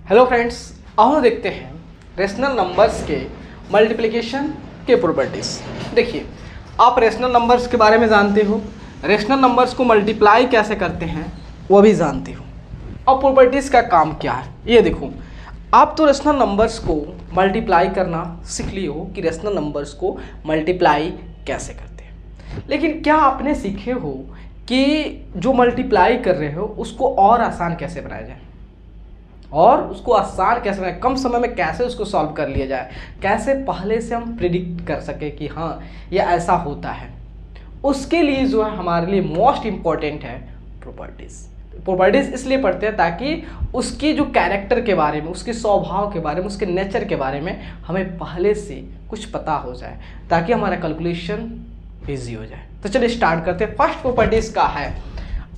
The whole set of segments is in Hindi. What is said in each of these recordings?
हेलो फ्रेंड्स, आओ देखते हैं रेशनल नंबर्स के मल्टीप्लिकेशन के प्रॉपर्टीज़। देखिए, आप रेशनल नंबर्स के बारे में जानते हो, रेशनल नंबर्स को मल्टीप्लाई कैसे करते हैं वो भी जानते हो। अब प्रॉपर्टीज़ का काम क्या है ये देखो। आप तो रेशनल नंबर्स को मल्टीप्लाई करना सीख लिए हो कि रेशनल नंबर्स को मल्टीप्लाई कैसे करते हैं, लेकिन क्या आपने सीखे हो कि जो मल्टीप्लाई कर रहे हो उसको और आसान कैसे बनाया जाए, और उसको आसान कैसे बनाए, कम समय में कैसे उसको सॉल्व कर लिया जाए, कैसे पहले से हम प्रिडिक्ट कर सके कि हाँ ये ऐसा होता है। उसके लिए जो है हमारे लिए मोस्ट इम्पॉर्टेंट है प्रॉपर्टीज़। प्रॉपर्टीज़ इसलिए पढ़ते हैं ताकि उसकी जो कैरेक्टर के बारे में, उसके स्वभाव के बारे में, उसके नेचर के बारे में हमें पहले से कुछ पता हो जाए, ताकि हमारा कैलकुलेशन ईजी हो जाए। तो चलिए स्टार्ट करते हैं। फर्स्ट प्रॉपर्टीज़ का है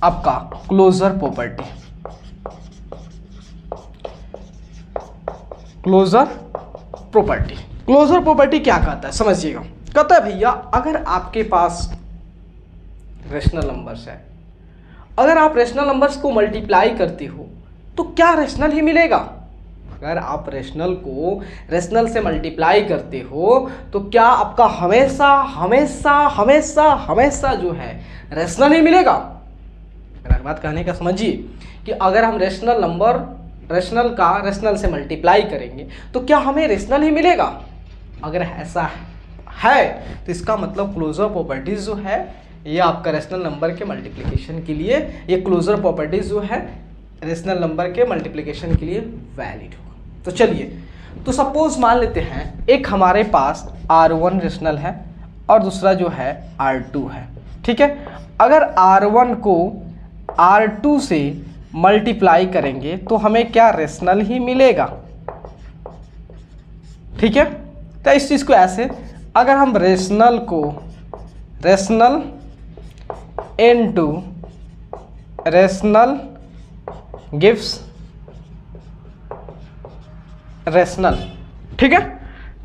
आपका closure property. Closure property, closure property क्या कहता है समझिएगा। कहता है भैया, अगर आपके पास रेशनल नंबर्स है, अगर आप रेशनल नंबर्स को मल्टीप्लाई करते हो तो क्या रेशनल ही मिलेगा। अगर आप रेशनल को रेशनल से मल्टीप्लाई करते हो तो क्या आपका हमेशा हमेशा हमेशा हमेशा जो है रेशनल ही मिलेगा। मेरा बात कहने का समझिए कि अगर हम रेशनल नंबर रेशनल का रेशनल से मल्टीप्लाई करेंगे तो क्या हमें रेशनल ही मिलेगा। अगर ऐसा है तो इसका मतलब क्लोजर प्रॉपर्टीज जो है ये आपका रेशनल नंबर के मल्टीप्लिकेशन के लिए, ये क्लोजर प्रॉपर्टीज जो है रेशनल नंबर के मल्टीप्लिकेशन के लिए वैलिड होगा। तो चलिए, तो सपोज मान लेते हैं एक हमारे पास R1 रेशनल है और दूसरा जो है R2 है, ठीक है। अगर R1 को R2 से मल्टीप्लाई करेंगे तो हमें क्या रेशनल ही मिलेगा, ठीक है। तो इस चीज़ को ऐसे, अगर हम रेशनल को rational into rational gives rational, ठीक है,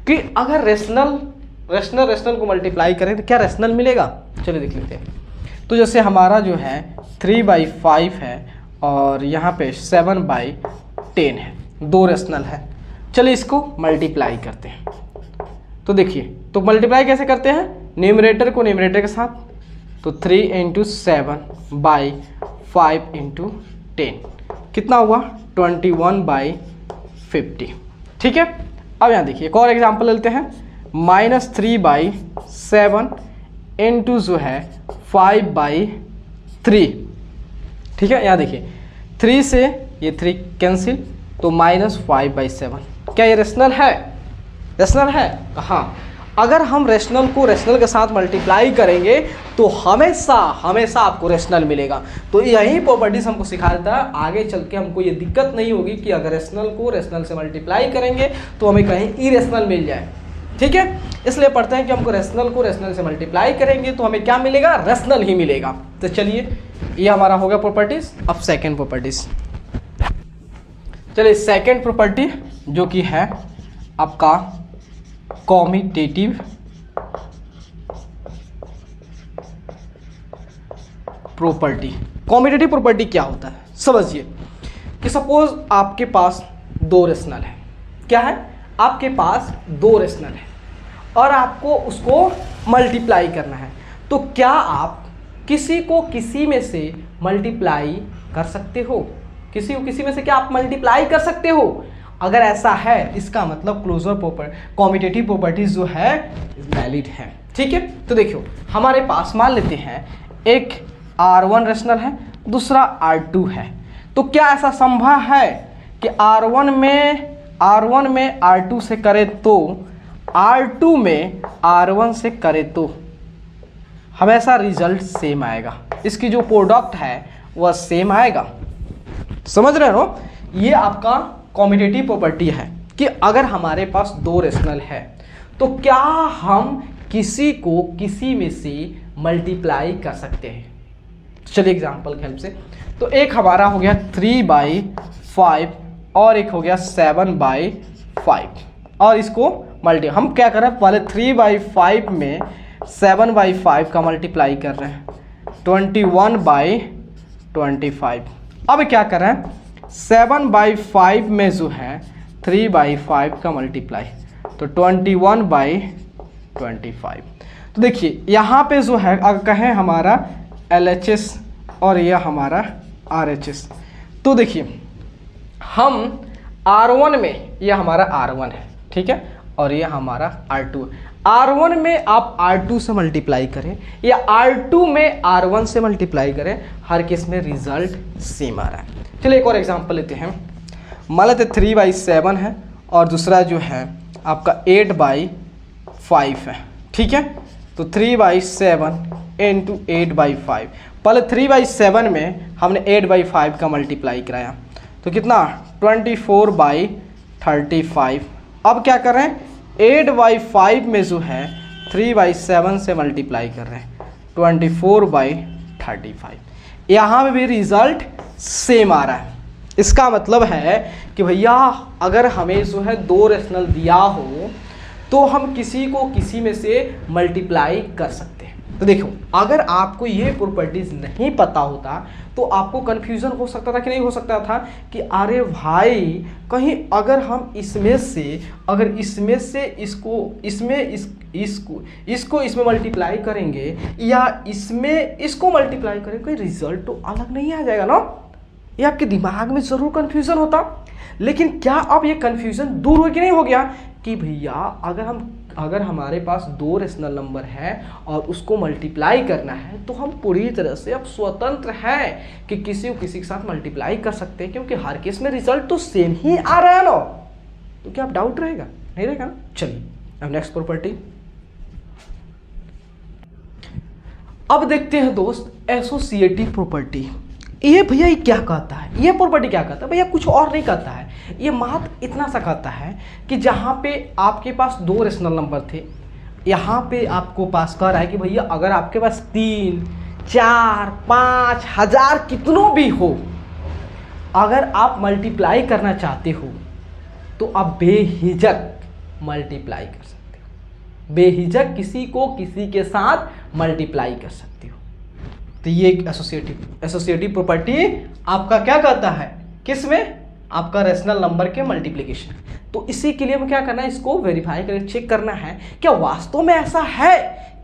कि अगर रेशनल को मल्टीप्लाई करें तो क्या रेशनल मिलेगा। चलिए देख लेते हैं। तो जैसे हमारा जो है 3/5 है और यहाँ पे 7/10 है, दो रेशनल है। चलिए इसको मल्टीप्लाई करते हैं। तो देखिए, तो मल्टीप्लाई कैसे करते हैं, न्यूमरेटर को न्यूमरेटर के साथ, तो 3 × 7/5 × 10 कितना हुआ 21/50, ठीक है। अब यहाँ देखिए एक और एग्जांपल लेते हैं, -3/7 × जो है 5/3, ठीक है। यहाँ देखिए 3 से ये 3 कैंसिल, तो -5/7। क्या ये रेशनल है, रेशनल है। हाँ, अगर हम रेशनल को रेशनल के साथ मल्टीप्लाई करेंगे तो हमेशा हमेशा आपको रेशनल मिलेगा। तो यही प्रॉपर्टीज हमको सिखा देता है, आगे चल के हमको ये दिक्कत नहीं होगी कि अगर रेशनल को रेशनल से मल्टीप्लाई करेंगे तो हमें कहीं इरेशनल मिल जाए, ठीक है। इसलिए पढ़ते हैं कि हमको रेशनल को रेशनल से मल्टीप्लाई करेंगे तो हमें क्या मिलेगा, रेशनल ही मिलेगा। तो चलिए, ये हमारा हो गया प्रॉपर्टीज। अब सेकेंड प्रॉपर्टीज, चलिए सेकेंड प्रॉपर्टी जो कि है आपका कॉम्यूटेटिव प्रॉपर्टी। कॉम्यूटेटिव प्रॉपर्टी क्या होता है समझिए कि सपोज आपके पास दो रेशनल है, क्या है, आपके पास दो रेशनल है और आपको उसको मल्टीप्लाई करना है। तो क्या आप किसी को किसी में से मल्टीप्लाई कर सकते हो, किसी को किसी में से क्या आप मल्टीप्लाई कर सकते हो। अगर ऐसा है इसका मतलब क्लोजर प्रॉपर्टी, कॉम्यूटेटिव प्रॉपर्टीज जो है वैलिड है, ठीक है। तो देखियो, हमारे पास मान लेते हैं एक R1 रेशनल है, दूसरा R2 है। तो क्या ऐसा संभव है कि R1 में R2 से करे तो R2 में R1 से करे तो हमेशा रिजल्ट सेम आएगा, इसकी जो प्रोडक्ट है वह सेम आएगा। समझ रहे हो, ये आपका कॉम्यूटेटिव प्रॉपर्टी है कि अगर हमारे पास दो रेशनल है तो क्या हम किसी को किसी में से मल्टीप्लाई कर सकते हैं। चलिए एग्जांपल के हेल्प से, तो एक हमारा हो गया 3/5 और एक हो गया 7/5 और इसको हम क्या कर रहे हैं, पहले 3/5 में 7/5 का मल्टीप्लाई कर रहे हैं 21/25। अब क्या कर रहे हैं, 7/5 में जो है 3/5 का मल्टीप्लाई, तो 21/25। तो देखिए यहाँ पे जो है अगर कहें हमारा LHS और यह हमारा RHS, तो देखिए हम R1 में, यह हमारा R1 है, ठीक है, और यह हमारा R2 है। R1 में आप R2 से मल्टीप्लाई करें या R2 में R1 से मल्टीप्लाई करें, हर केस में रिजल्ट सेम आ रहा है। चलिए एक और एग्जांपल लेते हैं। मान लेते 3/7 है और दूसरा जो है आपका 8/5 है, ठीक है। तो 3/7 इंटू 8/5, पहले 3/7 में हमने 8/5 का मल्टीप्लाई कराया, तो कितना 24/35। अब क्या कर रहे हैं, 8/5 में जो है 3/7 से मल्टीप्लाई कर रहे हैं, 24/35। यहाँ पे भी रिजल्ट सेम आ रहा है। इसका मतलब है कि भैया अगर हमें जो है 2 रेशनल दिया हो तो हम किसी को किसी में से मल्टीप्लाई कर सकते हैं। तो देखो अगर आपको ये प्रॉपर्टीज नहीं पता होता तो आपको कन्फ्यूज़न हो सकता था कि नहीं हो सकता था कि अरे भाई कहीं अगर हम इसमें से इसको इसमें मल्टीप्लाई करेंगे या इसमें इसको मल्टीप्लाई करेंगे, कोई रिजल्ट तो अलग नहीं आ जाएगा ना। ये आपके दिमाग में ज़रूर कन्फ्यूज़न होता, लेकिन क्या अब ये कन्फ्यूज़न दूर हो कि नहीं हो गया कि भैया अगर हमारे पास 2 रेशनल नंबर है और उसको मल्टीप्लाई करना है तो हम पूरी तरह से अब स्वतंत्र हैं कि किसी को किसी के साथ मल्टीप्लाई कर सकते हैं, क्योंकि हर केस में रिजल्ट तो सेम ही आ रहा है ना। तो क्या अब डाउट रहेगा? नहीं रहेगा ना। चलिए अब नेक्स्ट प्रॉपर्टी अब देखते हैं दोस्त, एसोसिएटिव प्रॉपर्टी। ये भैया ये क्या कहता है, ये प्रॉपर्टी क्या कहता है भैया, कुछ और नहीं कहता है, ये मात्र इतना सा कहता है कि जहाँ पे आपके पास 2 रेशनल नंबर थे, यहाँ पे आपको पास कह रहा है कि भैया अगर आपके पास 3, 4, 5 हज़ार कितनों भी हो, अगर आप मल्टीप्लाई करना चाहते हो तो आप बेहिचक मल्टीप्लाई कर सकते हो, बेहिचक किसी को किसी के साथ मल्टीप्लाई कर सकते हो। तो ये एक एसोसिएटिव प्रॉपर्टी आपका क्या कहता है, किसमें, आपका रेशनल नंबर के मल्टीप्लिकेशन। तो इसी के लिए हमें क्या करना है, इसको वेरीफाई करके चेक करना है क्या वास्तव में ऐसा है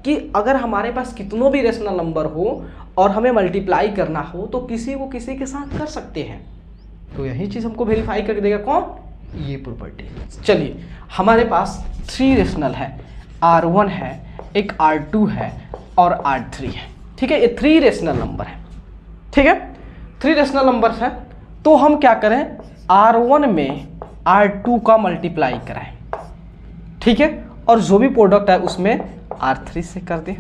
कि अगर हमारे पास कितनों भी रेशनल नंबर हो और हमें मल्टीप्लाई करना हो तो किसी को किसी के साथ कर सकते हैं। तो यही चीज़ हमको वेरीफाई करके देगा कौन, ये प्रॉपर्टी। चलिए हमारे पास 3 रेशनल है, R1 है, एक R2 है और R3 है, ठीक है। ये 3 रेशनल नंबर है, ठीक है, 3 रेशनल नंबर है। तो हम क्या करें, R1 में R2 का मल्टीप्लाई कराएं, ठीक है, और जो भी प्रोडक्ट है उसमें R3 से कर दें,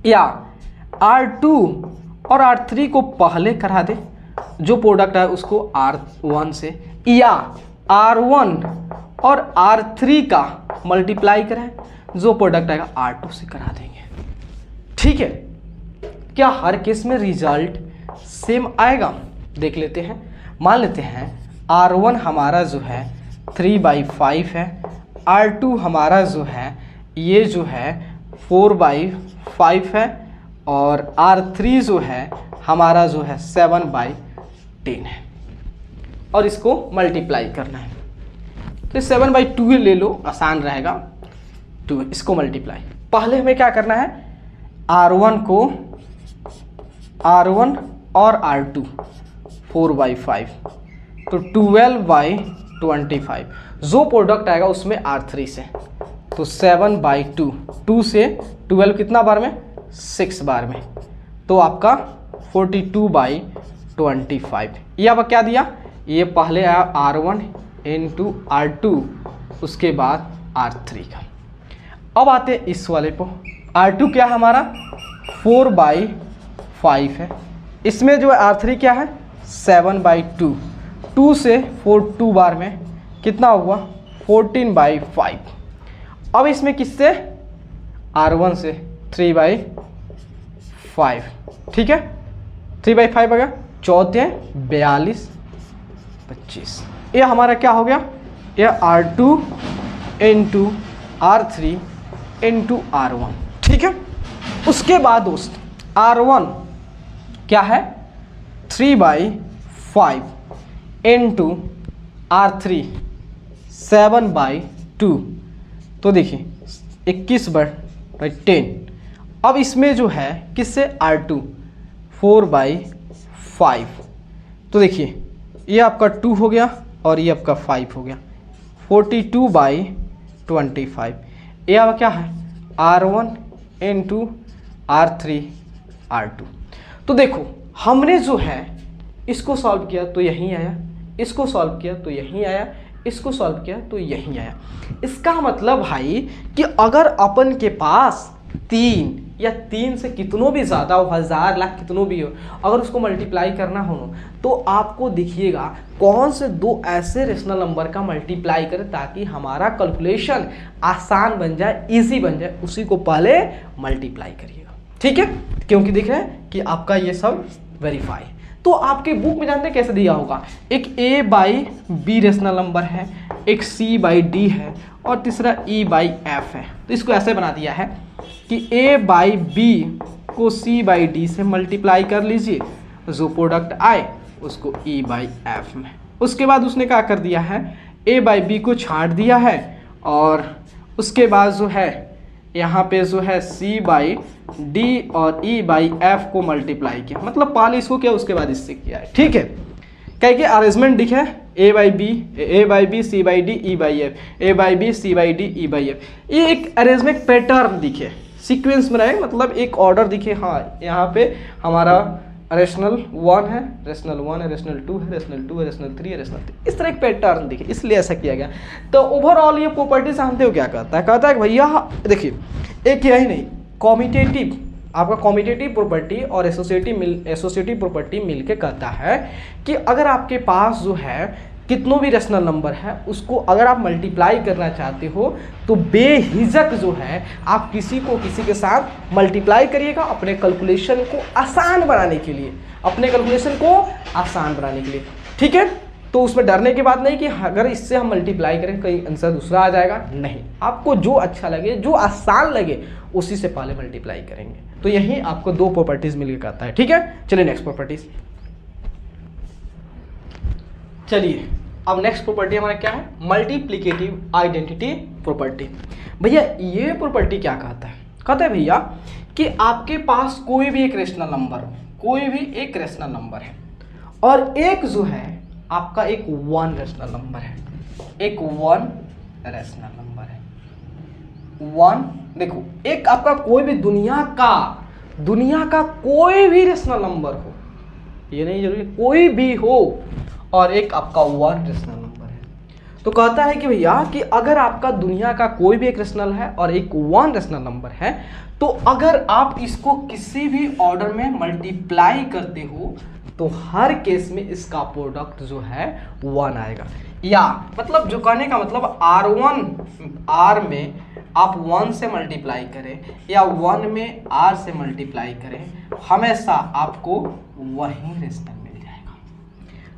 या R2 और R3 को पहले करा दें, जो प्रोडक्ट है उसको R1 से, या R1 और R3 का मल्टीप्लाई कराएं, जो प्रोडक्ट आएगा R2 से करा देंगे, ठीक है। क्या हर केस में रिजल्ट सेम आएगा, देख लेते हैं। मान लेते हैं R1 हमारा जो है 3/5 है, R2 हमारा जो है ये जो है 4/5 है और R3 जो है हमारा जो है 7/10 है, और इसको मल्टीप्लाई करना है। तो 7/2 ले लो, आसान रहेगा, 2 इसको मल्टीप्लाई। पहले हमें क्या करना है, R1 और R2 4/5, तो 12/25, जो प्रोडक्ट आएगा उसमें R3 से, तो 7/2, 2 से 12 कितना बार में, 6 बार में, तो आपका 42/25। ये अब क्या दिया, ये पहले आया R1 इंटू R2, उसके बाद R3 का। अब आते इस वाले को, R2 क्या हमारा 4/5 है, इसमें जो है R3 क्या है 7/2, 2 से 4 2 बार में कितना हुआ 14/5। अब इसमें किससे, R1 से 3/5, ठीक है, 3/5 आ गया, 14 42 25। ये हमारा क्या हो गया, ये R2 into R3 into R1, ठीक है। उसके बाद दोस्त R1 क्या है 3/5 इंटू R3 7/2। तो देखिए 21/10। अब इसमें जो है किससे R2 4/5। तो देखिए ये आपका 2 हो गया और ये आपका 5 हो गया, 42/25। ये आपका क्या है R1 इंटू R3 R2। तो देखो हमने जो है इसको सॉल्व किया तो यहीं आया, इसको सॉल्व किया तो यहीं आया, इसको सॉल्व किया तो यहीं आया। इसका मतलब भाई कि अगर अपन के पास 3 या 3 से कितनों भी ज़्यादा हो, 1000 लाख कितनों भी हो, अगर उसको मल्टीप्लाई करना हो तो आपको दिखिएगा कौन से दो ऐसे रेशनल नंबर का मल्टीप्लाई करें ताकि हमारा कैलकुलेशन आसान बन जाए, इजी बन जाए, उसी को पहले मल्टीप्लाई करिएगा। ठीक है, क्योंकि दिख रहा है कि आपका ये सब वेरीफाई। तो आपके बुक में जानते हैं कैसे दिया होगा, एक A/B रेशनल नंबर है, एक C/D है और तीसरा E/F है। तो इसको ऐसे बना दिया है कि A/B को C/D से मल्टीप्लाई कर लीजिए, जो प्रोडक्ट आए उसको E/F में। उसके बाद उसने क्या कर दिया है, A/B को छांट दिया है और उसके बाद जो है यहाँ पे जो है C/D और E/F को मल्टीप्लाई किया, मतलब पहले इसको किया उसके बाद इससे किया है। ठीक है, क्या कि अरेंजमेंट दिखे A/B C/D E/F, A/B C/D E/F, ये एक अरेंजमेंट पैटर्न दिखे, सीक्वेंस बनाए, मतलब एक ऑर्डर दिखे। हाँ यहाँ पे हमारा रेशनल 1 है, रेशनल 1 है, रेशनल 2 है, रेशनल 2 है, रेशनल 3 है, रेशनल 3, इस तरह एक पैटर्न दिखे, इसलिए ऐसा किया गया। तो ओवरऑल ये प्रॉपर्टी जानते हो क्या कहता है, कहता है कि भैया देखिए एक यही नहीं, कॉम्यूटेटिव, आपका कॉम्यूटेटिव प्रॉपर्टी और एसोसिएटिव प्रॉपर्टी मिलके कहता है कि अगर आपके पास जो है कितनों भी रेशनल नंबर है उसको अगर आप मल्टीप्लाई करना चाहते हो तो बेहिजक जो है आप किसी को किसी के साथ मल्टीप्लाई करिएगा अपने कैलकुलेशन को आसान बनाने के लिए, अपने कैलकुलेशन को आसान बनाने के लिए। ठीक है, तो उसमें डरने की बात नहीं कि अगर इससे हम मल्टीप्लाई करें कहीं आंसर दूसरा आ जाएगा, नहीं, आपको जो अच्छा लगे, जो आसान लगे उसी से पहले मल्टीप्लाई करेंगे। तो यही आपको दो प्रॉपर्टीज मिलकर कहता है। ठीक है, चलिए नेक्स्ट प्रॉपर्टीज। चलिए अब नेक्स्ट प्रॉपर्टी हमारा क्या है, मल्टीप्लिकेटिव आइडेंटिटी प्रॉपर्टी। भैया ये प्रॉपर्टी क्या कहता है, कहता है भैया कि आपके पास कोई भी एक रेशनल नंबर हो, कोई भी एक रेशनल नंबर है और एक जो है आपका एक 1 रेशनल नंबर है, एक 1 रेशनल नंबर है 1। देखो एक आपका कोई भी दुनिया का कोई भी रेशनल नंबर हो, ये नहीं जरूरी कोई भी हो, और एक आपका 1 रेशनल नंबर है। तो कहता है कि भैया कि अगर आपका दुनिया का कोई भी एक रेशनल है और एक 1 रेशनल नंबर है तो अगर आप इसको किसी भी ऑर्डर में मल्टीप्लाई करते हो तो हर केस में इसका प्रोडक्ट जो है 1 आएगा। या मतलब जो कहने का मतलब R में आप 1 से मल्टीप्लाई करें या 1 में R से मल्टीप्लाई करें, हमेशा आपको वही रेशनल मिल जाएगा।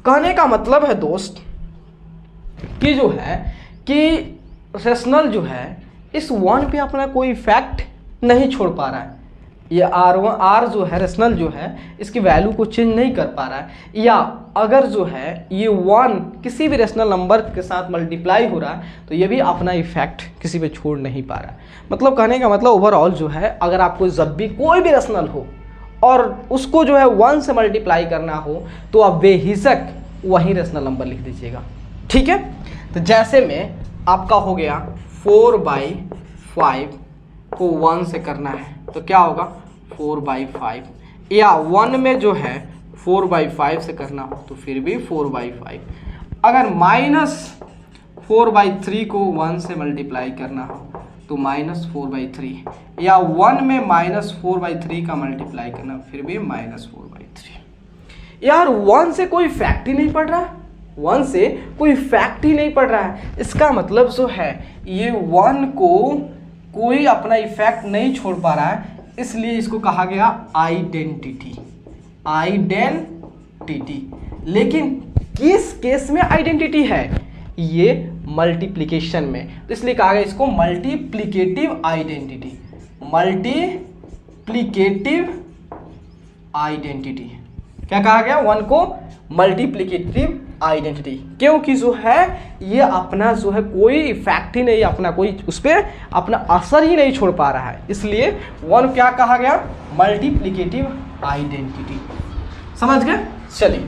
कहने का मतलब है दोस्त कि जो है कि रेशनल जो है इस 1 पे अपना कोई इफेक्ट नहीं छोड़ पा रहा है, ये R जो है रेशनल जो है इसकी वैल्यू को चेंज नहीं कर पा रहा है, या अगर जो है ये 1 किसी भी रेशनल नंबर के साथ मल्टीप्लाई हो रहा है तो ये भी अपना इफेक्ट किसी पे छोड़ नहीं पा रहा है। मतलब कहने का मतलब ओवरऑल जो है अगर आपको जब भी कोई भी रेशनल हो और उसको जो है 1 से मल्टीप्लाई करना हो तो आप बेहिचक वही रेशनल नंबर लिख दीजिएगा। ठीक है, तो जैसे में आपका हो गया 4/5 को 1 से करना है तो क्या होगा 4/5, या 1 में जो है 4/5 से करना हो तो फिर भी 4/5। अगर -4/3 को 1 से मल्टीप्लाई करना हो तो -4/3, या 1 में -4/3 का मल्टीप्लाई करना फिर भी -4/3। यार 1 से कोई फैक्ट ही नहीं पड़ रहा है, 1 से कोई फैक्ट ही नहीं पड़ रहा है। इसका मतलब जो है ये 1 को कोई अपना इफेक्ट नहीं छोड़ पा रहा है, इसलिए इसको कहा गया आइडेंटिटी। लेकिन किस केस में आइडेंटिटी है, ये मल्टीप्लिकेशन में, तो इसलिए कहा गया इसको मल्टीप्लिकेटिव आइडेंटिटी। मल्टीप्लिकेटिव आइडेंटिटी क्या कहा गया, 1 को मल्टीप्लिकेटिव आइडेंटिटी, क्योंकि जो है ये अपना जो है कोई इफेक्ट ही नहीं, अपना कोई उस पर अपना असर ही नहीं छोड़ पा रहा है, इसलिए 1 क्या कहा गया, मल्टीप्लिकेटिव आइडेंटिटी। समझ गए? चलिए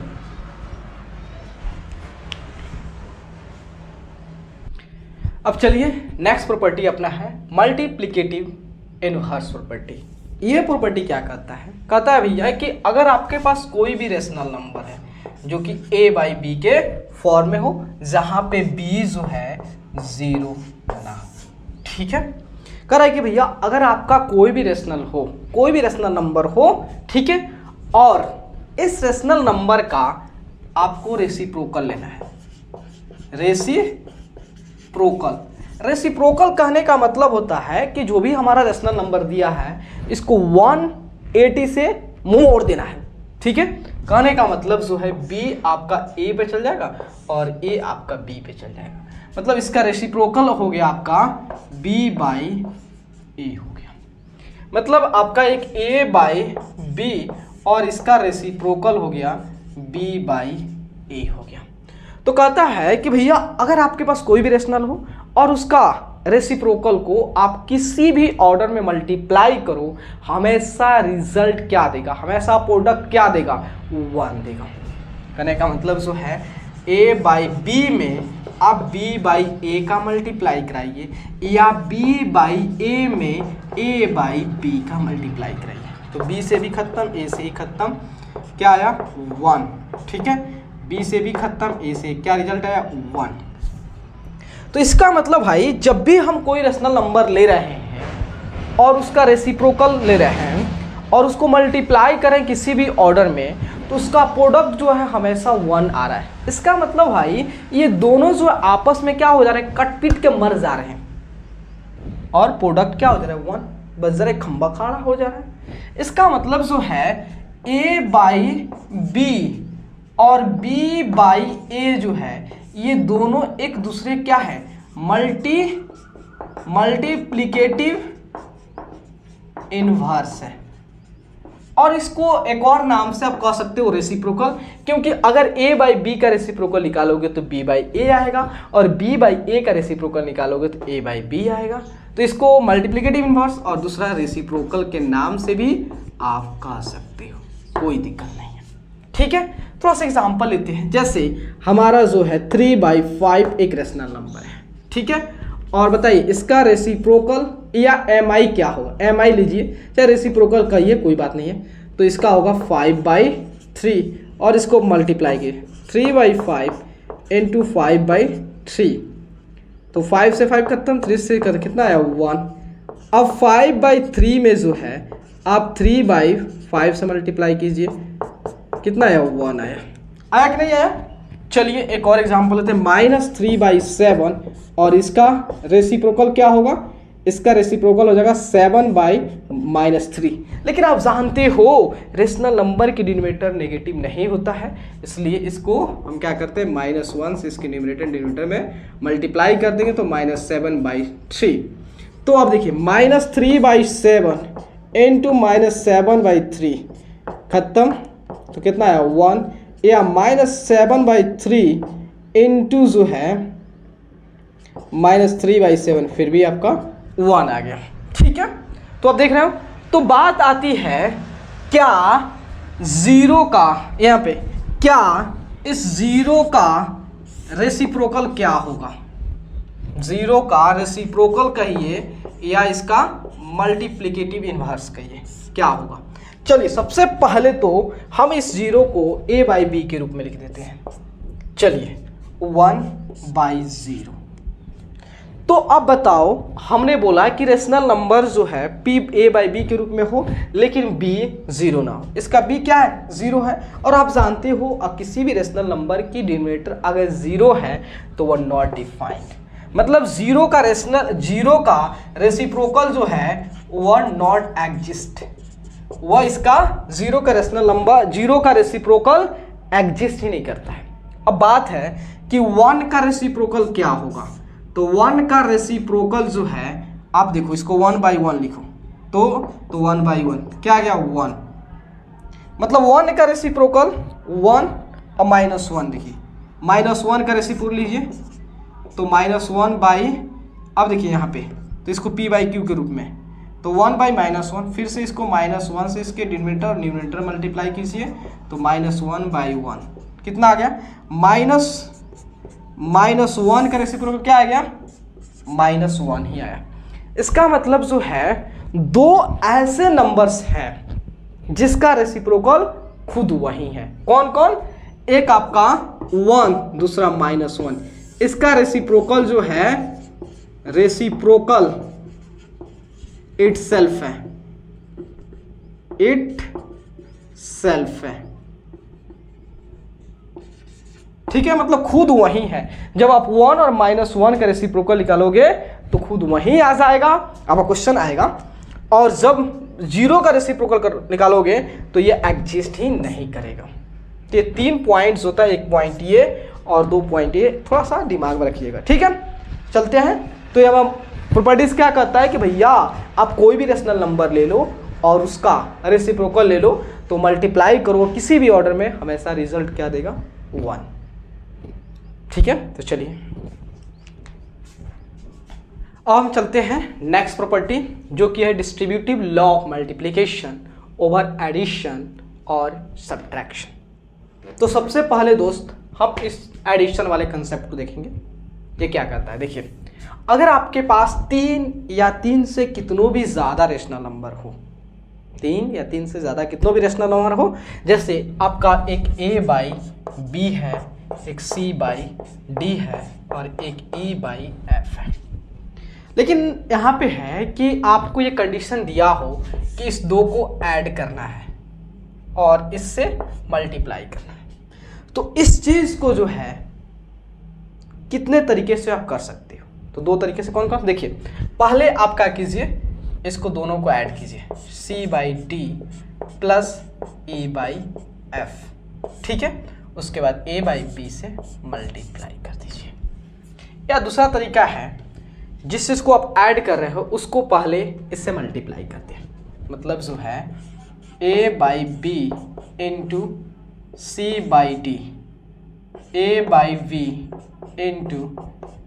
अब चलिए नेक्स्ट प्रॉपर्टी अपना है मल्टीप्लिकेटिव इनवर्स प्रॉपर्टी। ये प्रॉपर्टी क्या कहता है भैया कि अगर आपके पास कोई भी रेशनल नंबर है जो कि a/b के फॉर्म में हो, जहां पे b जो है 0 ना हो, ठीक है। कह रहा है कि भैया अगर आपका कोई भी रेशनल नंबर हो, ठीक है, और इस रेशनल नंबर का आपको रेसिप्रोकल लेना है। रेसिप्रोकल कहने का मतलब होता है कि जो भी हमारा रेशनल नंबर दिया है इसको 180 से मोड़ देना है, ठीक है। कहने का मतलब जो है b आपका a पे चल जाएगा और a आपका b पे चल जाएगा, मतलब इसका रेसिप्रोकल हो गया आपका b/a हो गया, मतलब आपका एक a/b और इसका रेसिप्रोकल हो गया b/a हो गया। तो कहता है कि भैया अगर आपके पास कोई भी रेशनल हो और उसका रेसिप्रोकल को आप किसी भी ऑर्डर में मल्टीप्लाई करो, हमेशा रिजल्ट क्या देगा, हमेशा प्रोडक्ट क्या देगा, 1 देगा। कहने का मतलब जो है a/b में आप b/a का मल्टीप्लाई कराइए या b/a में a/b का मल्टीप्लाई कराइए, तो b से भी खत्म, a से ही खत्म, क्या आया 1, ठीक है। b से भी खत्म, a से क्या रिजल्ट आया 1। तो इसका मतलब भाई जब भी हम कोई रेशनल नंबर ले रहे हैं और उसका रेसिप्रोकल ले रहे हैं और उसको मल्टीप्लाई करें किसी भी ऑर्डर में, तो उसका प्रोडक्ट जो है हमेशा 1 आ रहा है। इसका मतलब भाई ये दोनों जो आपस में क्या हो जा रहे हैं, कट पीट के मर जा रहे हैं और प्रोडक्ट क्या हो जा रहा है 1, बस जरा खंबा खाड़ा हो जा रहा है। इसका मतलब जो है a/b और b/a जो है ये दोनों एक दूसरे क्या है, मल्टीप्लिकेटिव इनवर्स है, और इसको एक और नाम से आप कह सकते हो रेसिप्रोकल, क्योंकि अगर a/b का रेसिप्रोकल निकालोगे तो b/a आएगा और b/a का रेसिप्रोकल निकालोगे तो a/b आएगा। तो इसको मल्टीप्लिकेटिव इनवर्स और दूसरा रेसिप्रोकल के नाम से भी आप कह सकते हो, कोई दिक्कत नहीं है, ठीक है। थोड़ा सा एग्जांपल लेते हैं, जैसे हमारा जो है 3/5 एक रेशनल नंबर है, ठीक है, और बताइए इसका रेसिप्रोकल या mi क्या होगा, mi लीजिए, चाहे रेसिप्रोकल कहिए कोई बात नहीं है, तो इसका होगा 5/3 और इसको मल्टीप्लाई किए 3/5 इंटू 5/3, तो 5 से 5 खत्म, 3 से कितना आया 1। अब 5/3 में जो है आप 3/5 से मल्टीप्लाई कीजिए, कितना आया 1 आया कि नहीं आया। चलिए एक और एग्जांपल लेते हैं, -3/7 और इसका रेसिप्रोकल क्या होगा, इसका रेसिप्रोकल हो जाएगा 7/-3। लेकिन आप जानते हो रेशनल नंबर की डिनोमिनेटर नेगेटिव नहीं होता है, इसलिए इसको हम क्या करते हैं -1 से इसके डिनोमिनेटर में मल्टीप्लाई कर देंगे तो -7/3। तो आप देखिए -3/7 इंटू -7/3 खत्म, तो कितना आया 1, या -7/3 इंटू जो है -3/7 फिर भी आपका 1 आ गया, ठीक है। तो आप देख रहे हो, तो बात आती है क्या 0 का, यहाँ पे क्या इस 0 का रेसिप्रोकल क्या होगा, 0 का रेसिप्रोकल कहिए या इसका मल्टीप्लिकेटिव इनवर्स कहिए, क्या होगा। चलिए सबसे पहले तो हम इस 0 को a/b के रूप में लिख देते हैं, चलिए 1/0। तो अब बताओ, हमने बोला कि रेशनल नंबर जो है p a/b के रूप में हो लेकिन b 0 ना हो, इसका b क्या है 0 है, और आप जानते हो अब किसी भी रेशनल नंबर की डिनोमिनेटर अगर 0 है तो वह नॉट डिफाइंड, मतलब 0 का रेसिप्रोकल जो है वह नॉट एग्जिस्ट, वह इसका 0 का रेशनल नंबर 0 का रेसिप्रोकल एग्जिस्ट ही नहीं करता है। अब बात है कि 1 का रेसिप्रोकल क्या होगा, तो 1 का रेसिप्रोकल जो है आप देखो, इसको 1/1 लिखो तो 1/1 क्या आ गया 1, मतलब 1 का रेसिप्रोकल 1 और -1 देखिए -1 का रेसिप्रोकल लीजिए तो -1 बाई, अब देखिए यहाँ पे तो इसको p/q के रूप में, तो 1/-1, फिर से इसको -1 से इसके डिनोमिनेटर और न्यूमरेटर मल्टीप्लाई कीजिए तो -1/1 कितना आ गया, -1 का रेसिप्रोकल क्या आ गया, -1 ही आया। इसका मतलब जो है दो ऐसे नंबर्स हैं जिसका रेसिप्रोकल खुद वही है। कौन कौन, एक आपका 1, दूसरा -1। इसका रेसिप्रोकल जो है, रेसिप्रोकल इट सेल्फ है, इट सेल्फ है, ठीक है, मतलब खुद वही है। जब आप 1 और -1 का रेसिप्रोकल निकालोगे तो खुद वही आ जाएगा, आपका क्वेश्चन आएगा। और जब 0 का रेसिप्रोकल निकालोगे तो ये एग्जिस्ट ही नहीं करेगा। तो ये 3 पॉइंट्स होता है, 1 पॉइंट ये और 2 पॉइंट ये, थोड़ा सा दिमाग में रखिएगा, ठीक है। चलते हैं। तो ये प्रॉपर्टीज क्या कहता है कि भैया आप कोई भी रेशनल नंबर ले लो और उसका रेसिप्रोकल ले लो तो मल्टीप्लाई करो किसी भी ऑर्डर में, हमेशा रिजल्ट क्या देगा, 1, ठीक है। तो चलिए अब हम चलते हैं नेक्स्ट प्रॉपर्टी, जो कि है distributive law of multiplication over addition और सब्ट्रैक्शन। तो सबसे पहले दोस्त हम इस एडिशन वाले कंसेप्ट को देखेंगे। ये क्या कहता है, देखिए अगर आपके पास 3 या 3 से कितनों भी ज़्यादा रेशनल नंबर हो, 3 या 3 से ज़्यादा कितनों भी रेशनल नंबर हो, जैसे आपका एक a/b है, एक c/d है और एक e/f है। लेकिन यहाँ पे है कि आपको ये कंडीशन दिया हो कि इस 2 को ऐड करना है और इससे मल्टीप्लाई करना है। तो इस चीज़ को जो है कितने तरीके से आप कर सकते हो, तो 2 तरीके से। कौन कौन, देखिए पहले आप क्या कीजिए, इसको दोनों को ऐड कीजिए, c/d प्लस e/f, ठीक है। उसके बाद a/b से मल्टीप्लाई कर दीजिए। या दूसरा तरीका है, जिस चीज़ को आप ऐड कर रहे हो उसको पहले इससे मल्टीप्लाई करते हैं, मतलब जो है a/b into c/d, a/v into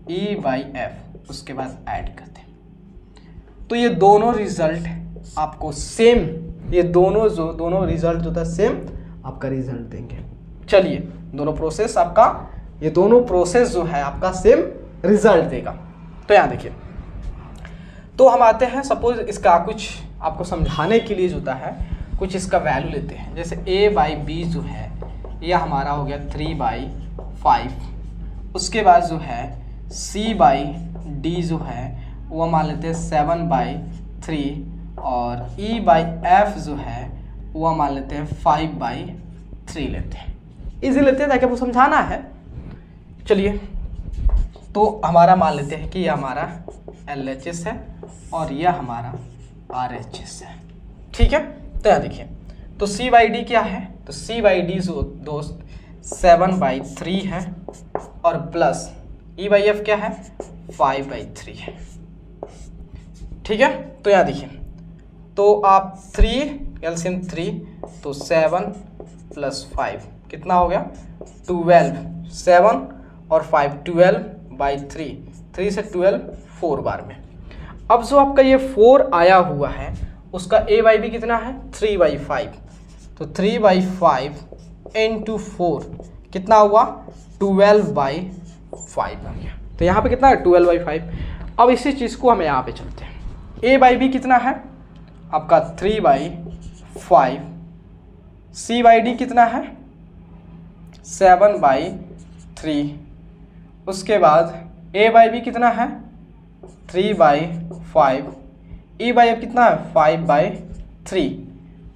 e/f, उसके बाद ऐड करते हैं। तो ये दोनों रिजल्ट आपको सेम, ये दोनों रिजल्ट जो था सेम आपका रिजल्ट देंगे। चलिए दोनों प्रोसेस आपका, ये दोनों प्रोसेस जो है आपका सेम रिजल्ट देगा। तो यहाँ देखिए, तो हम आते हैं, सपोज इसका कुछ आपको समझाने के लिए जो होता है कुछ इसका वैल्यू लेते हैं। जैसे a/b जो है यह हमारा हो गया 3/5, उसके बाद जो है c/d जो है वो मान लेते हैं 7/3 और e/f जो है वो मान लेते हैं 5/3 लेते हैं, इजी लेते हैं ताकि आपको समझाना है। चलिए तो हमारा मान लेते हैं कि यह हमारा LHS है और यह हमारा RHS है, ठीक है। तो यहाँ देखिए, तो c/d क्या है, तो c/d जो दोस्त 7/3 है और प्लस e/f क्या है, 5/3 है, ठीक है। तो यहाँ देखिए, तो आप 3 एलसीएम 3, तो 7 + 5 कितना हो गया, 12, 7 और 5 12/3, 3 से 12 4 बार में। अब जो आपका ये 4 आया हुआ है उसका a/b कितना है, 3/5, तो 3/5 इंटू 4 कितना हुआ, 12/5 आ गया। तो यहाँ पे कितना है, 12/5। अब इसी चीज़ को हम यहाँ पे चलते हैं, a/b कितना है आपका 3/5, c/d कितना है 7/3, उसके बाद a/b कितना है 3/5, e/f कितना है 5/3,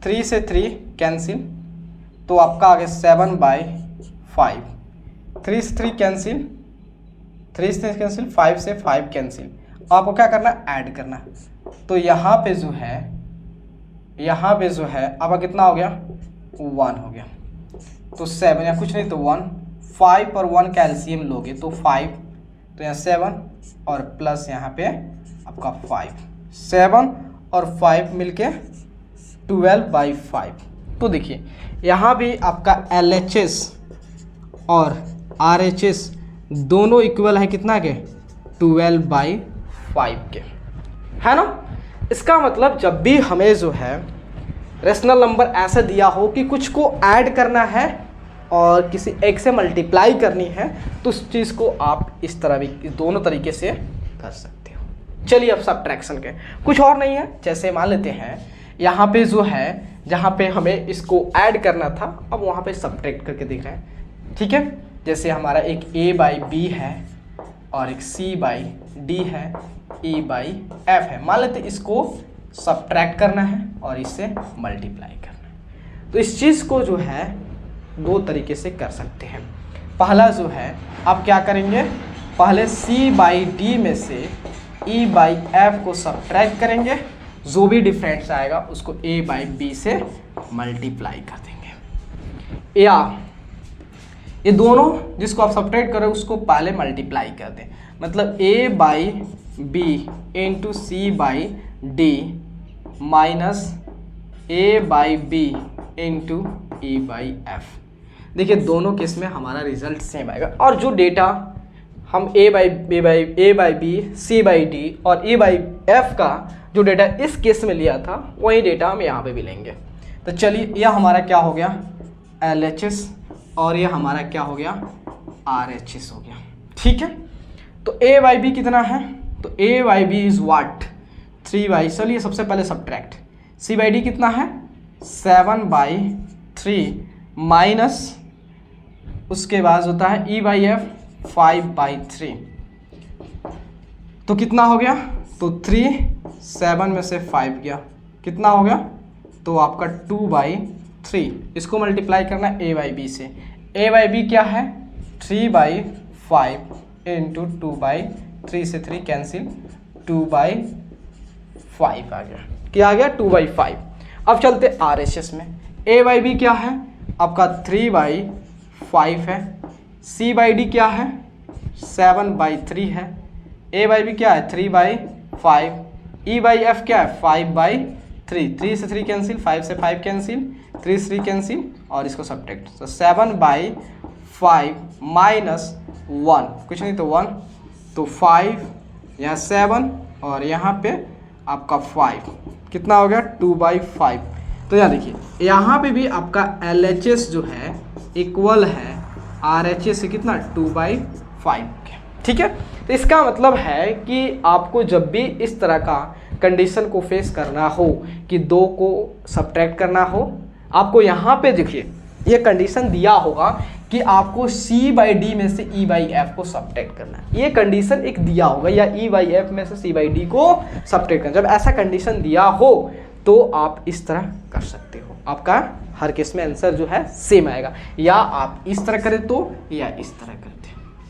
3 से 3 कैंसिल, तो आपका आ गया 7/5, 3 से 3 कैंसिल, 3 से कैंसिल, 5 से 5 कैंसिल। आपको क्या करना है, ऐड करना है। तो यहाँ पे जो है आपका कितना हो गया, 1 हो गया, तो 7 या कुछ नहीं तो 1, 5 और 1 का एलसीएम लोगे तो 5, तो यहाँ 7 और प्लस यहाँ पे आपका 5, 7 और 5 मिलके 12/5। तो देखिए यहाँ भी आपका LHS और RHS दोनों इक्वल है कितना के 12/5 के, है ना। इसका मतलब जब भी हमें जो है रेशनल नंबर ऐसा दिया हो कि कुछ को ऐड करना है और किसी एक से मल्टीप्लाई करनी है तो उस चीज़ को आप इस तरह भी दोनों तरीके से कर सकते हो। चलिए अब सब्ट्रैक्शन के कुछ और नहीं है, जैसे मान लेते हैं यहाँ पे जो है जहाँ पे हमें इसको ऐड करना था अब वहाँ पे सब्ट्रैक्ट करके दिख रहे हैं, ठीक है। जैसे हमारा एक A/B है और एक C/D है, E/F है, मान लेते इसको सब्ट्रैक्ट करना है और इससे मल्टीप्लाई करना है। तो इस चीज़ को जो है दो तरीके से कर सकते हैं। पहला जो है आप क्या करेंगे, पहले C/D में से E/F को सब्ट्रैक्ट करेंगे, जो भी डिफरेंस आएगा उसको A/B से मल्टीप्लाई कर देंगे, या ये दोनों जिसको आप सब्ट्रैक्ट करें उसको पहले मल्टीप्लाई कर दें। मतलब A/B into C/D minus A/B into E/F। देखिए दोनों केस में हमारा रिजल्ट सेम आएगा और जो डेटा हम A/B, C/D और E/F का जो डेटा इस केस में लिया था वही डेटा हम यहाँ पे भी लेंगे। तो चलिए यह हमारा क्या हो गया LHS और यह हमारा क्या हो गया RHS हो गया, ठीक है। तो A/B कितना है, तो A/B इज व्हाट 3/, चलिए सबसे पहले सब्ट्रैक्ट। C/D कितना है 7/3 माइनस उसके बाद होता है E/F 5/3, तो कितना हो गया, तो 3 7 में से 5 गया, कितना हो गया, तो आपका 2/3। इसको मल्टीप्लाई करना है A/B से। A/B क्या है 3/5 इंटू 2/3 से 3 कैंसिल 2/5 आ गया, क्या आ गया 2/5। अब चलते RHS में। A/B क्या है आपका 3/5 है, C/D क्या है 7/3 है, A/B क्या है 3/5, E/F क्या है 5/3, 3 से 3 कैंसिल, 5 से 5 कैंसिल, 3 से 3 कैंसिल और इसको सब्ट्रैक्ट, तो 7/5 माइनस 1 कुछ नहीं तो 1, तो 5 यहाँ 7 और यहाँ पे आपका 5 कितना हो गया 2/5। तो यहाँ देखिए यहाँ पे भी आपका LHS जो है इक्वल है RHS से कितना 2/5 के, ठीक है। तो इसका मतलब है कि आपको जब भी इस तरह का कंडीशन को फेस करना हो कि दो को सब्ट्रैक्ट करना हो, आपको यहाँ पे देखिए ये कंडीशन दिया होगा कि आपको C/D में से E/F को सब्ट्रैक्ट करना है, ये कंडीशन एक दिया होगा, या E/F में से C/D को सब्ट्रैक्ट करना। जब ऐसा कंडीशन दिया हो तो आप इस तरह कर सकते हो, आपका हर केस में आंसर जो है सेम आएगा, या आप इस तरह करें तो या इस तरह करते।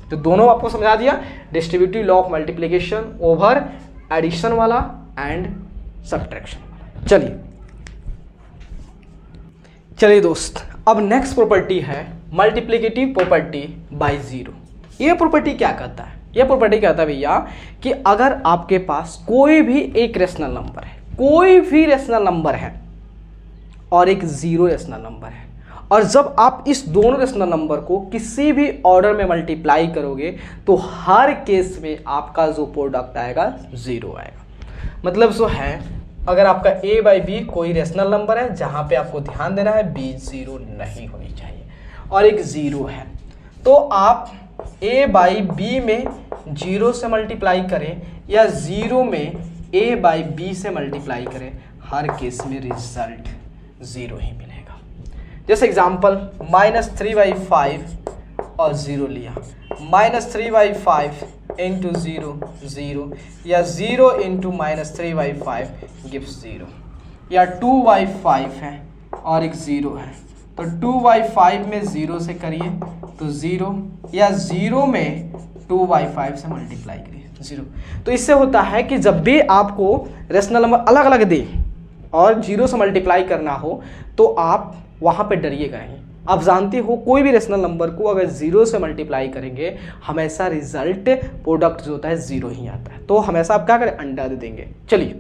तो दोनों आपको समझा दिया, distributive law of multiplication over addition वाला एंड सब्ट्रैक्शन वाला। चलिए दोस्त, अब नेक्स्ट प्रॉपर्टी है मल्टीप्लिकेटिव प्रॉपर्टी बाय जीरो। ये प्रॉपर्टी क्या कहता है, ये प्रॉपर्टी कहता है भैया कि अगर आपके पास कोई भी एक रेशनल नंबर है, कोई भी रेशनल नंबर है और एक जीरो रेशनल नंबर है, और जब आप इस दोनों रेशनल नंबर को किसी भी ऑर्डर में मल्टीप्लाई करोगे तो हर केस में आपका जो प्रोडक्ट आएगा जीरो आएगा। मतलब जो है अगर आपका A/B कोई रेशनल नंबर है जहां पे आपको ध्यान देना है B जीरो नहीं होनी चाहिए और एक जीरो है, तो आप A/B में जीरो से मल्टीप्लाई करें या जीरो में A/B से मल्टीप्लाई करें, हर केस में रिजल्ट जीरो ही मिलेगा। जैसे एग्जांपल -3/5 और ज़ीरो लिया, -3/5 इंटू ज़ीरो ज़ीरो, या 0 इंटू -3/5 गिव्स 0, या 2/5 है और एक ज़ीरो है, तो 2/5 में 0 से करिए तो 0, या 0 में 2/5 से मल्टीप्लाई करिए 0। तो इससे होता है कि जब भी आपको रेशनल नंबर अलग अलग दे और 0 से मल्टीप्लाई करना हो तो आप वहाँ पे डरिएगा नहीं। आप जानते हो कोई भी रेशनल नंबर को अगर 0 से मल्टीप्लाई करेंगे हमेशा रिजल्ट प्रोडक्ट जो होता है 0 ही आता है, तो हमेशा आप क्या करें अंडा दे देंगे। चलिए